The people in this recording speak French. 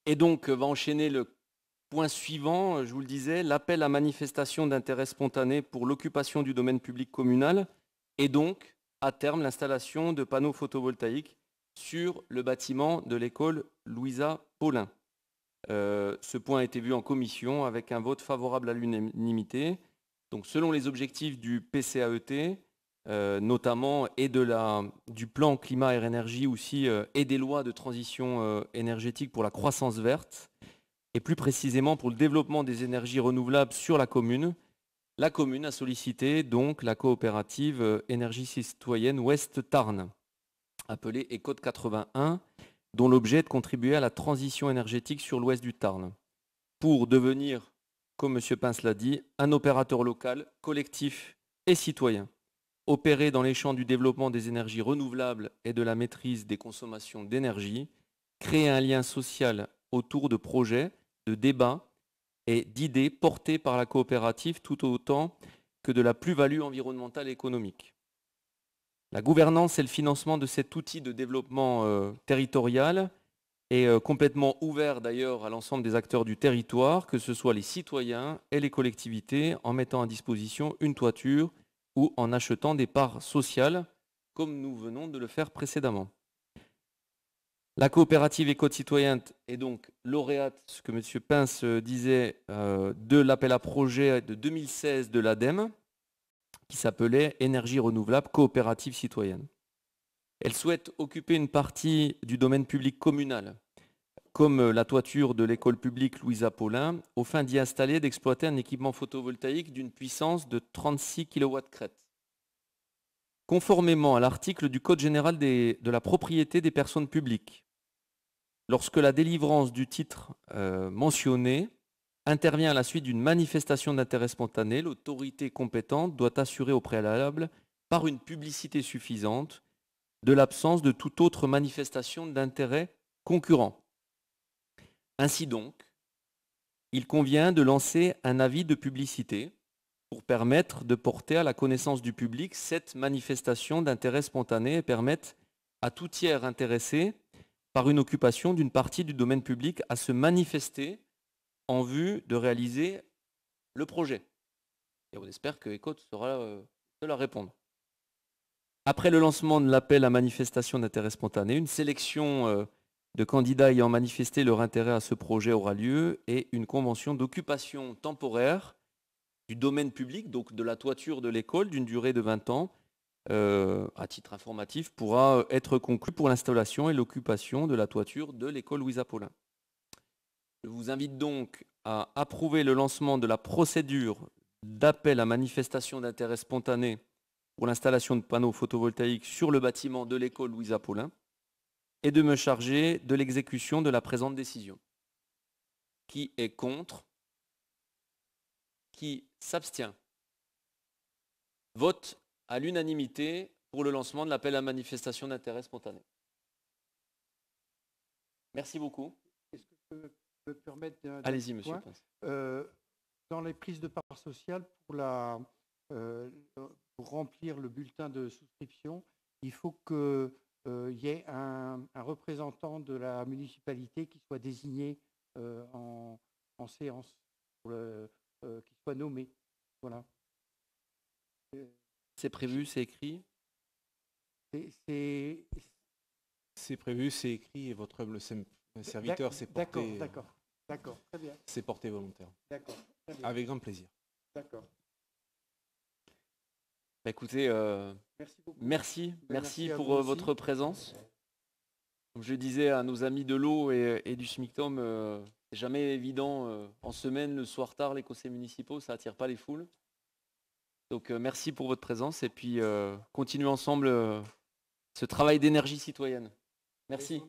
Et donc, va enchaîner le point suivant, je vous le disais, l'appel à manifestation d'intérêt spontané pour l'occupation du domaine public communal et donc, à terme, l'installation de panneaux photovoltaïques sur le bâtiment de l'école Louisa Paulin. Ce point a été vu en commission avec un vote favorable à l'unanimité. Donc, selon les objectifs du PCAET, notamment, et du plan climat et énergie aussi, et des lois de transition énergétique pour la croissance verte, et plus précisément pour le développement des énergies renouvelables sur la commune a sollicité donc la coopérative énergie citoyenne Ouest Tarn, appelée ECODE 81, dont l'objet est de contribuer à la transition énergétique sur l'ouest du Tarn, pour devenir, comme M. Pince l'a dit, un opérateur local, collectif et citoyen, opérer dans les champs du développement des énergies renouvelables et de la maîtrise des consommations d'énergie, créer un lien social autour de projets, de débats et d'idées portées par la coopérative tout autant que de la plus-value environnementale et économique. La gouvernance et le financement de cet outil de développement territorial est complètement ouvert d'ailleurs à l'ensemble des acteurs du territoire, que ce soit les citoyens et les collectivités, en mettant à disposition une toiture ou en achetant des parts sociales, comme nous venons de le faire précédemment. La coopérative éco-citoyenne est donc lauréate, ce que M. Pince disait, de l'appel à projet de 2016 de l'ADEME, qui s'appelait Énergie renouvelable coopérative citoyenne. Elle souhaite occuper une partie du domaine public communal, comme la toiture de l'école publique Louisa Paulin, aux fins d'y installer et d'exploiter un équipement photovoltaïque d'une puissance de 36 kW crête. Conformément à l'article du Code général de la propriété des personnes publiques, lorsque la délivrance du titre mentionné intervient à la suite d'une manifestation d'intérêt spontané, l'autorité compétente doit assurer au préalable, par une publicité suffisante, de l'absence de toute autre manifestation d'intérêt concurrent. Ainsi donc, il convient de lancer un avis de publicité pour permettre de porter à la connaissance du public cette manifestation d'intérêt spontané et permettre à tout tiers intéressé par une occupation d'une partie du domaine public à se manifester en vue de réaliser le projet. Et on espère que ECODE saura de la répondre. Après le lancement de l'appel à manifestation d'intérêt spontané, une sélection de candidats ayant manifesté leur intérêt à ce projet aura lieu et une convention d'occupation temporaire du domaine public, donc de la toiture de l'école, d'une durée de 20 ans, à titre informatif, pourra être conclue pour l'installation et l'occupation de la toiture de l'école Louisa Paulin. Je vous invite donc à approuver le lancement de la procédure d'appel à manifestation d'intérêt spontané pour l'installation de panneaux photovoltaïques sur le bâtiment de l'école Louisa Paulin et de me charger de l'exécution de la présente décision. Qui est contre? Qui s'abstient? Vote à l'unanimité pour le lancement de l'appel à manifestation d'intérêt spontané. Merci beaucoup. Est-ce que je peux me permettre Allez-y, monsieur Pince. dans les prises de part sociale, pour remplir le bulletin de souscription, il faut qu'il y ait un représentant de la municipalité qui soit désigné en séance, qui soit nommé. Voilà. C'est prévu, c'est écrit? C'est prévu, c'est écrit et votre humble serviteur s'est porté. D'accord, très bien. C'est porté volontaire. D'accord. Avec grand plaisir. D'accord. Bah, écoutez, merci beaucoup. Merci à pour vous aussi. votre présence. Comme je disais à nos amis de l'eau et du SMICTOM, c'est jamais évident en semaine, le soir tard, les conseils municipaux, ça attire pas les foules. Donc merci pour votre présence et puis continuez ensemble ce travail d'énergie citoyenne. Merci.